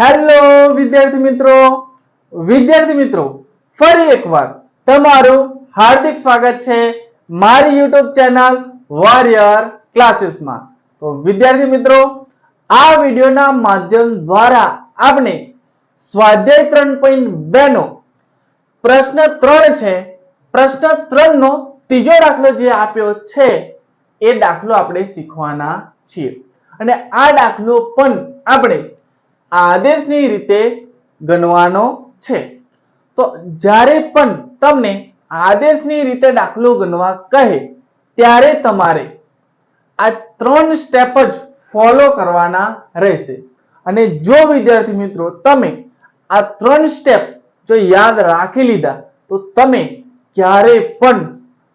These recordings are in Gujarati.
હેલો વિદ્યાર્થી મિત્રો ફરી એકવાર તમારું હાર્દિક સ્વાગત છે મારી YouTube ચેનલ વોરિયર ક્લાસીસમાં। તો વિદ્યાર્થી મિત્રો આ વિડિયોના માધ્યમ દ્વારા આપણે સ્વાધ્યાય 3.2 નો પ્રશ્ન 3 છે, પ્રશ્ન 3 નો ત્રીજો દાખલો જે આપ્યો છે એ દાખલો આપણે શીખવાના છીએ અને આ દાખલો પણ આપણે આદેશની રીતે ગણવાનો છે। તો જ્યારે પણ તમને આદેશની રીતે દાખલો ગણવા કહે ત્યારે તમારે આ 3 સ્ટેપ જ ફોલો કરવાના રહેશે અને જો વિદ્યાર્થી મિત્રો તમે આ 3 સ્ટેપ જો યાદ રાખી લીધા તો તમે ક્યારે પણ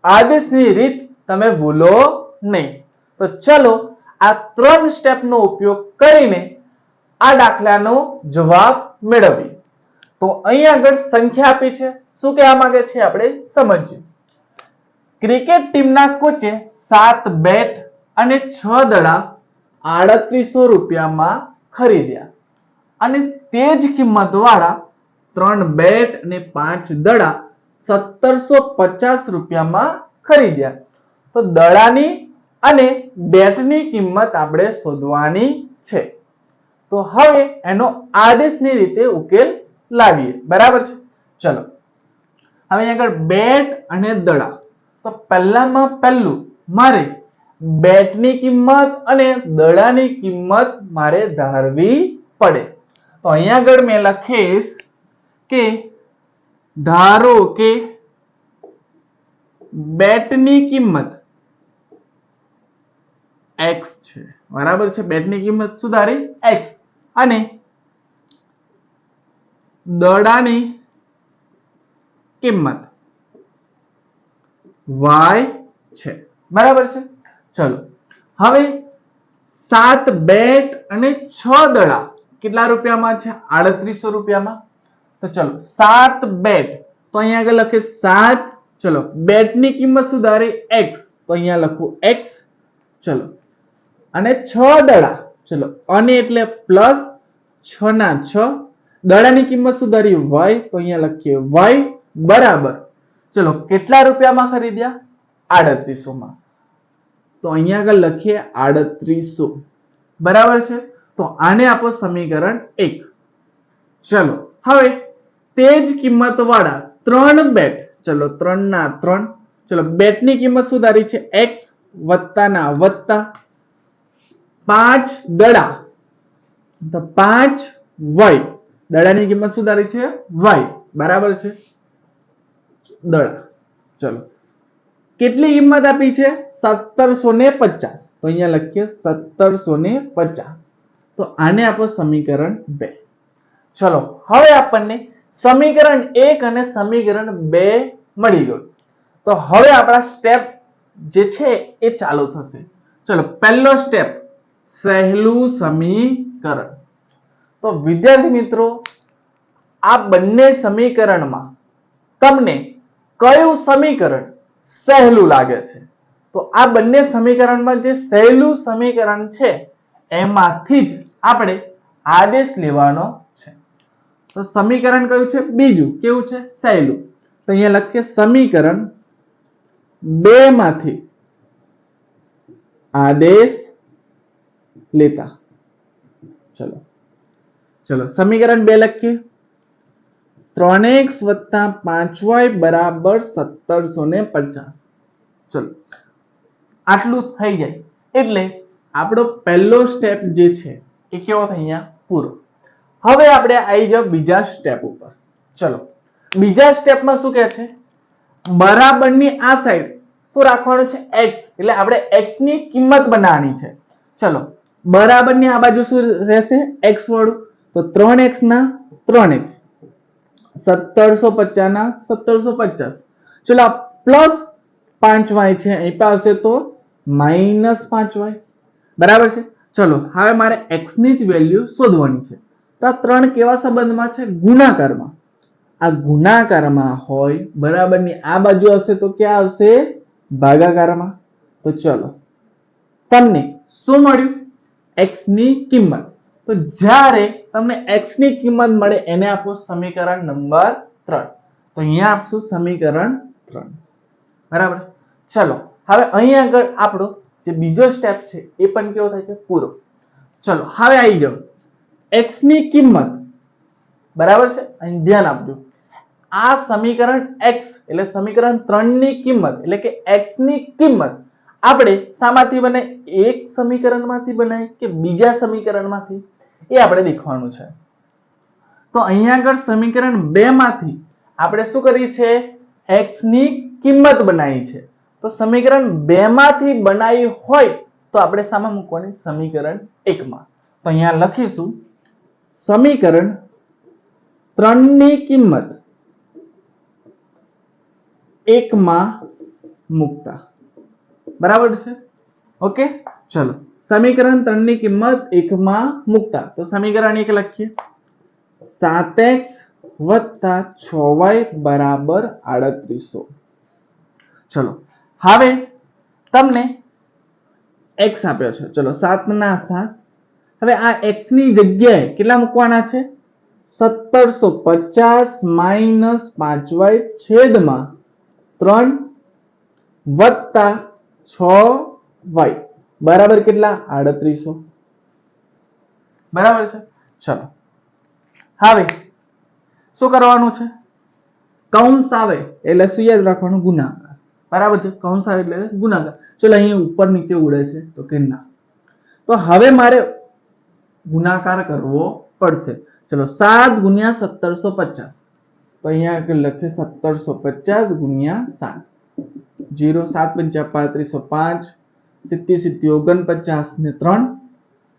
આદેશની રીત તમે ભૂલો નહીં। તો ચલો આ 3 સ્ટેપનો ઉપયોગ કરીને આ દાખલાનો જવાબ મેળવીએ। તો અહીં આગળ સંખ્યા આપી છે, શું કહેવા માંગે છે આપણે સમજીએ। ક્રિકેટ ટીમના કોચે 7 બેટ અને 6 દડા 3800 રૂપિયામાં ખરીદ્યા અને તે જ કિંમત વાળા 3 બેટ અને 5 દડા 1750 રૂપિયામાં ખરીદ્યા। તો દડાની અને બેટની કિંમત આપણે શોધવાની છે। તો હવે એનો આદેશની રીતે ઉકેલ લાવીએ, બરાબર છે। ચલો હવે આગળ બેટ અને દડા, તો પહેલામાં પહેલું મારે બેટની કિંમત અને દડાની કિંમત મારે ધારવી પડે। તો અહીંયા આગળ મેં લખીશ કે ધારો કે બેટની કિંમત x છે, બરાબર છે। બેટની કિંમત શું ધારી? x અને દડાની કિંમત y છે, બરાબર છે। ચલો હવે 7 બેટ અને 6 દડા કેટલા રૂપિયામાં છે? 3800 રૂપિયામાં। તો ચલો 7 બેટ, તો અહીંયા આગળ લખે 7, ચલો બેટની કિંમત શું ધારી? x, તો અહીંયા લખું x, ચલો અને 6 દડા, ચલો અને એટલે પ્લસ 6 ના 6, દડાની કિંમત શું ધારી? y, તો અહીંયા લખીએ y બરાબર, ચલો કેટલા રૂપિયામાં ખરીદ્યા? 3800 માં, તો અહીંયા આગળ લખીએ 3800, બરાબર છે। તો આને આપો સમીકરણ 1। ચલો હવે તે જ કિંમત વાળા 3 બેટ, ચલો 3 ના 3, ચલો બેટની કિંમત શું ધારી છે? x વત્તા ના વત્તા 5 દડા, તો 5y, દડાની કિંમત શું ધારી છે? y, બરાબર છે। દડા, ચલો કેટલી કિંમત આપી છે? 1750, તો અહીંયા લખીએ 1750, તો આને આપો સમીકરણ 2। ચલો હવે આપણને સમીકરણ 1 અને સમીકરણ 2 મળી ગયું। તો હવે આપણા સ્ટેપ જે છે એ ચાલુ થશે। ચલો પહેલો સ્ટેપ, સહેલું સમીકરણ। તો વિદ્યાર્થી મિત્રો આ બંને સમીકરણમાં તમને કયું સમીકરણ સહેલું લાગે છે? તો આ બંને સમીકરણમાં જે સહેલું સમીકરણ છે એમાંથી જ આપણે આદેશ લેવાનો છે। તો સમીકરણ કયું છે? બીજું, કેવું છે? સહેલું। તો અહીંયા લખીએ સમીકરણ 2 માંથી આદેશ લેતા। ચલો સમીકરણ 2 લખીએ, 3x વત્તા 5y બરાબર 1750। ચલો આટલું થઈ જાય એટલે આપણો પહેલો સ્ટેપ જે છે એ કેવો થાય? અહીંયા પૂરો। હવે આપણે આવી જાવ બીજા સ્ટેપ ઉપર। ચલો બીજા સ્ટેપમાં શું કહે છે? બરાબરની આ સાઈડ શું રાખવાનું છે? x, એટલે આપણે x ની કિંમત બનાવવાની છે। ચલો બરાબરની આ બાજુ શું રહેશે? x વાળું, તો 3x ના 3x, 1750 ના 1750, ચલો પ્લસ 5y છે, અહીં આવશે તો માઇનસ 5y, બરાબર છે। ચલો હવે મારે x ની જ વેલ્યુ શોધવાની છે। તો આ 3 કેવા સંબંધમાં છે? ગુણાકારમાં। આ ગુણાકારમાં હોય, બરાબરની આ બાજુ આવશે તો ક્યાં આવશે? ભાગાકારમાં। તો ચલો તમને શું મળ્યું? x ની કિંમત। તો જ્યારે તમને x ની કિંમત મળે એને આપો સમીકરણ નંબર 3. તો અહીંયા આપશું સમીકરણ 3. બરાબર. ચલો હવે અહીં આગળ આપણો જે બીજો સ્ટેપ છે એ પણ કેવો થાય છે પૂરો. ચલો હવે આવી જાઓ x ની કિંમત. બરાબર છે, અહીં ધ્યાન આપજો. આ સમીકરણ x એટલે સમીકરણ 3 ની કિંમત એટલે કે x ની કિંમત આપણે શામાંથી બને, એક સમીકરણમાંથી બનાય કે બીજા સમીકરણમાંથી, એ આપણે દેખવાનું છે. તો અહીંયા આગળ સમીકરણ 2 માંથી આપણે શું કરી છે, x ની કિંમત બનાવી છે. તો સમીકરણ 2 માંથી બનાવી હોય તો આપણે શામાં મૂકવાની, સમીકરણ 1 માં. તો અહીંયા લખીશું સમીકરણ 3 ની કિંમત 1 માં મૂકતા. બરાબર છે, ઓકે. ચલો સમીકરણ 3 ની કિંમત 1 માં મૂકતા. તો સમીકરણ 1 લખીએ 7x + 6y = 3800. ચલો હવે તમને x આપ્યો છે. ચલો 7 ના 7. હવે આ x ની જગ્યાએ કેટલા મૂકવાના છે, 1750 - 5y છેદમાં 3 + 6y બરાબર કેટલા, 3800. બરાબર છે. ચલો હવે શું કરવાનું છે, કૌંસ આવે એટલે શું યાદ રાખવાનું, ગુણાકાર. બરાબર છે, કૌંસ આવે એટલે ગુણાકાર. ચલો અહીં ઉપર નીચે ઉડે છે તો કે ના, તો હવે મારે ગુણાકાર કરવો પડશે. ચલો 7 × 1750. તો અહીંયા આગળ લખીએ 1750 × 7. 0 7 × 5 = 3505 70 49 ને 3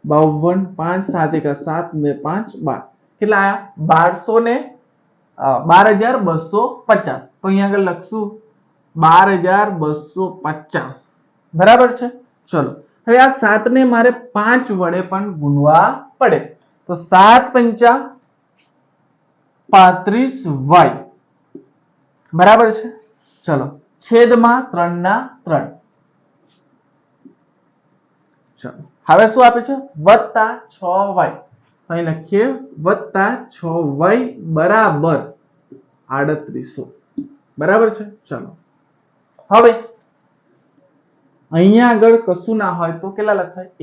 52 5 7 × 7 ને 5 12. કેટલા આયા, 12250. તો અહીંયા આગળ લખશું 12250. બરાબર છે. ચલો હવે આ 7 ને મારે 5 વડે પણ ગુણવા પડે. તો 7 × 5 = 35y. બરાબર છે. ચલો છેદમાં 3 ના 3. ચલો હવે શું આપે છે, +6y. અહીં લખીએ +6y = 3800. બરાબર છે. ચલો હવે અહીંયા આગળ કશું ના હોય તો કેટલા લખાય, 1.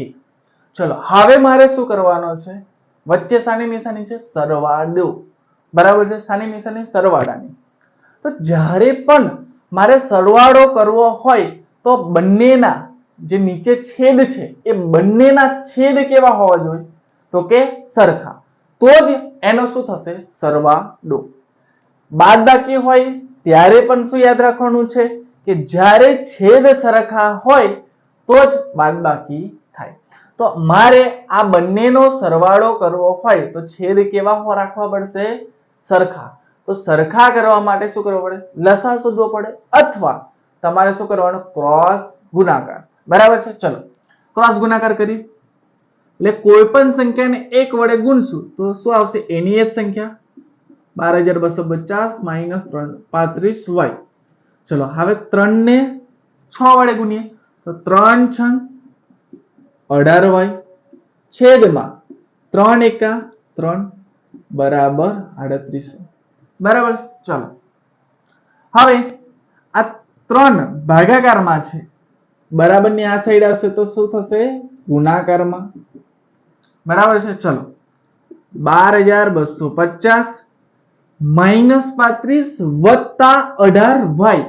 ચલો હવે મારે શું કરવાનો છે, વચ્ચે શાની નિશાની છે, સરવાળો. બરાબર છે, શાની નિશાની, સરવાળાની. તો જ્યારે પણ મારે સરવાળો કરવો હોય તો બંનેના જે નીચે છેદ છે એ બંનેના છેદ કેવા હોવા જોઈએ, તો કે સરખા. તો જ એનો શું થશે, સરવાળો. બાદબાકી હોય ત્યારે પણ શું યાદ રાખવાનું છે કે જ્યારે છેદ સરખા હોય તો જ બાદબાકી થાય. તો મારે આ બંનેનો સરવાળો કરવો હોય તો છેદ કેવા રાખવા પડશે, સરખા. તો સરખા કરવા માટે શું કરવું પડે, લસા શોધવો પડે, અથવા તમારે શું કરવાનું, ક્રોસ ગુણાકાર. બરાબર છે. ચલો ક્રોસ ગુણાકાર કરી એટલે કોઈ પણ સંખ્યાને 1 વડે ગુણશું તો શું આવશે, એની જ સંખ્યા 12250 - 35y. ચલો હવે 3 ને 6 વડે ગુણીએ તો 3 × 6 = 18y છેદમાં 3 × 1 = 3 બરાબર 3800. બરાબર. ચલો હવે આ 3 ભાગાકારમાં છે, બરાબર ની આ સાઈડ આવશે તો શું થશે, ગુણાકારમાં. બરાબર છે. ચલો 12250 - 35 + 18y.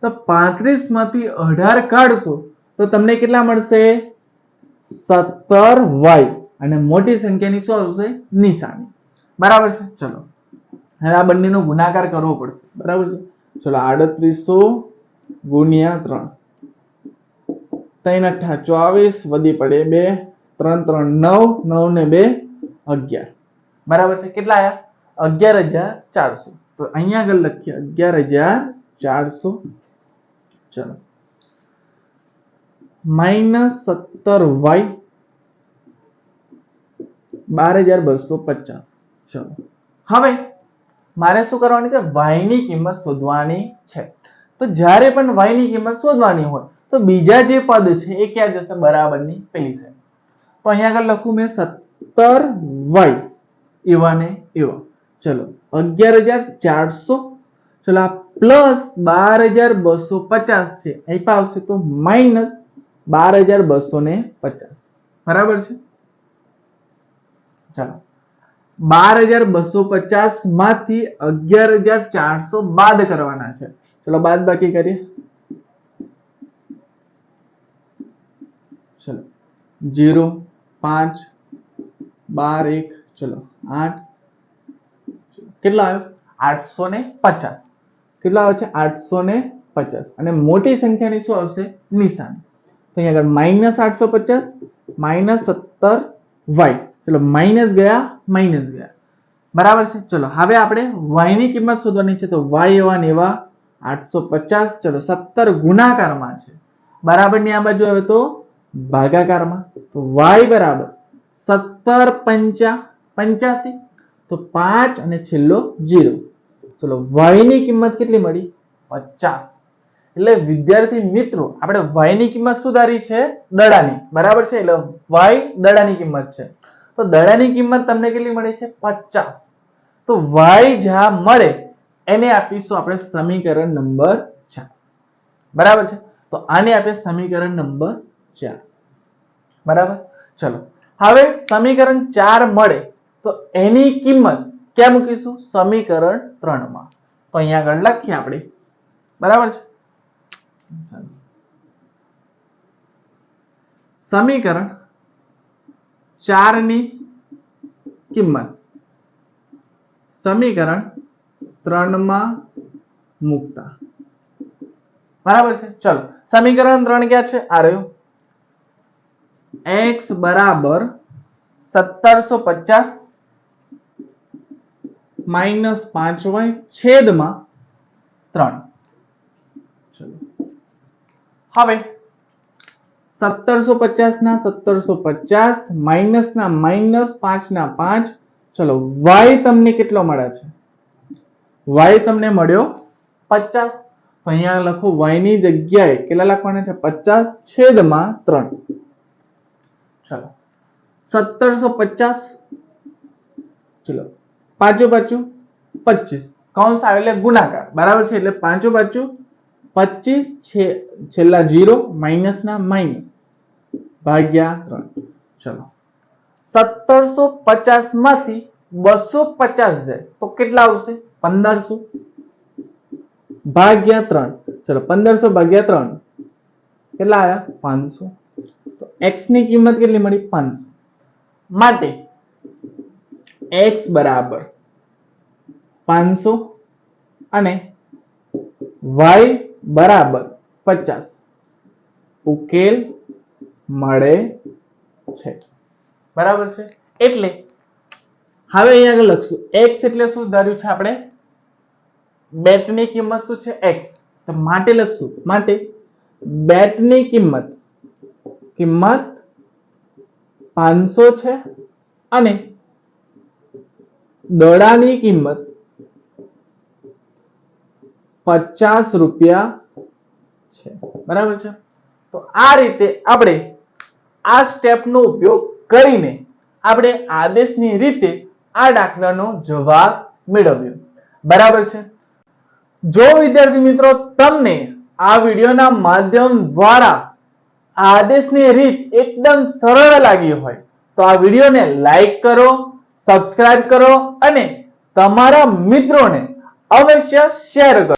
તો 35 માંથી 18 કાઢશો તો તમને કેટલા મળશે, 17y. અને મોટી સંખ્યાની શું આવશે, નિશાની. બરાબર છે. ચલો હવે આ બંનેનો ગુણાકાર કરવો પડશે. બરાબર છે. ચલો 3800 × 3. 3 × 8 = 24, વધી પડે 2, 3 × 3 = 9, 9 ને 2 = 11. બરાબર છે. કેટલા આયા, 11400. તો અહીંયા આગળ લખીએ 11400. ચલો -17y 12250. ચલો હવે મારે શું કરવાની છે, y ની કિંમત શોધવાની છે. તો જ્યારે પણ y ની કિંમત શોધવાની હોય તો બીજા જે પદ છે એ ક્યાં જશે, બરાબરની પેલી સાઈડ. તો અહીંયા આગળ લખું મેં 17y એવા ને એવા. ચલો 11,400, ચલો આ પ્લસ 12,250 છે, અહીં આવશે તો માઇનસ 12,250. બરાબર છે. ચાલો 12,250 માંથી 11,400 બાદ કરવાના છે. ચલો બાદ બાકી કરીએ. ચલો 0 5 12 1, ચલો 8, કેટલો આવ્યો 850. કેટલા આવે છે 850. અને મોટી સંખ્યાની શું આવશે નિશાની. તો અહીંયા આગળ -850 -17y. ચલો માઇનસ ગયા માઇનસ ગયા. બરાબર છે. ચલો હવે આપણે y ની કિંમત શોધવાની છે. તો y એવા ને એવા 850. ચલો 17 ગુણાકારમાં છે, બરાબર ની આ બાજુ આવે તો ભાગાકારમાં. તો y બરાબર 17 પંચા 85. તો 5 અને છેલ્લો 0. ચલો y ની કિંમત કેટલી મળી 50. એટલે વિદ્યાર્થી મિત્રો આપણે y ની કિંમત શું ધારી છે દડાની. બરાબર છે. એટલે y દડાની કિંમત છે. તો દડાની કિંમત તમને કેટલી મળે છે 50. તો y જ્યાં મળે એને આપીશું આપણે સમીકરણ નંબર 4. બરાબર છે. તો આને આપણે સમીકરણ નંબર 4. બરાબર. ચલો હવે સમીકરણ 4 મળે તો એની કિંમત ક્યાં મૂકીશું સમીકરણ 3 માં. તો અહીંયા આગળ લખીએ આપણે. બરાબર છે. સમીકરણ 4 ની કિંમત સમીકરણ 3 માં મૂકતા. બરાબર છે. ચલો સમીકરણ 3 ક્યાં છે આ રહ્યું. x બરાબર 1750 માઇનસ 5y છેદમાં 3. ચલો હવે 1750 ના 1750 માઇનસ ના માઇનસ 5 ના 5. ચલો y તમને કેટલો મળે છે y તમને મળ્યો 50. તો અહીંયા લખો y ની જગ્યાએ કેટલા લખવાના છે 50 છેદમાં 3. ચલો 1750. ચલો પાંચું પાછું 25 કૌંસ આવે એટલે ગુણાકાર. બરાબર છે. એટલે પાંચું પાછું 25 છેલ્લા 0 માઇનસ ના માઇનસ ભાગ્યા 3. ચલો 1750 માંથી 250 જાય તો કેટલા આવશે 1500 ભાગ્યા 3. ચલો 1500 ભાગ્યા 3 કેટલા આયા 500. તો x ની કિંમત કેટલી મળી 500. માટે x બરાબર 500 અને y બરાબર 50. ઉકેલ મળે છે. બરાબર છે. એટલે હવે અહીંયા આગળ લખશું x એટલે શું ધાર્યું છે આપણે બેટ ની કિંમત શું છે x. તો માટે લખશું માટે બેટ ની કિંમત 500 છે અને દડાની કિંમત 50 રૂપિયા છે. બરાબર છે. તો આ રીતે આપણે આ સ્ટેપનો ઉપયોગ કરીને આપણે આદેશની રીતે આ દાખલાનો જવાબ મેળવ્યો. બરાબર છે. જો વિદ્યાર્થી મિત્રો તમને આ વિડિયોના માધ્યમ દ્વારા આદેશની રીત એકદમ સરળ લાગી હોય તો આ વિડિયોને લાઈક કરો, સબસ્ક્રાઇબ કરો અને તમારા મિત્રોને અવશ્ય શેર કરો.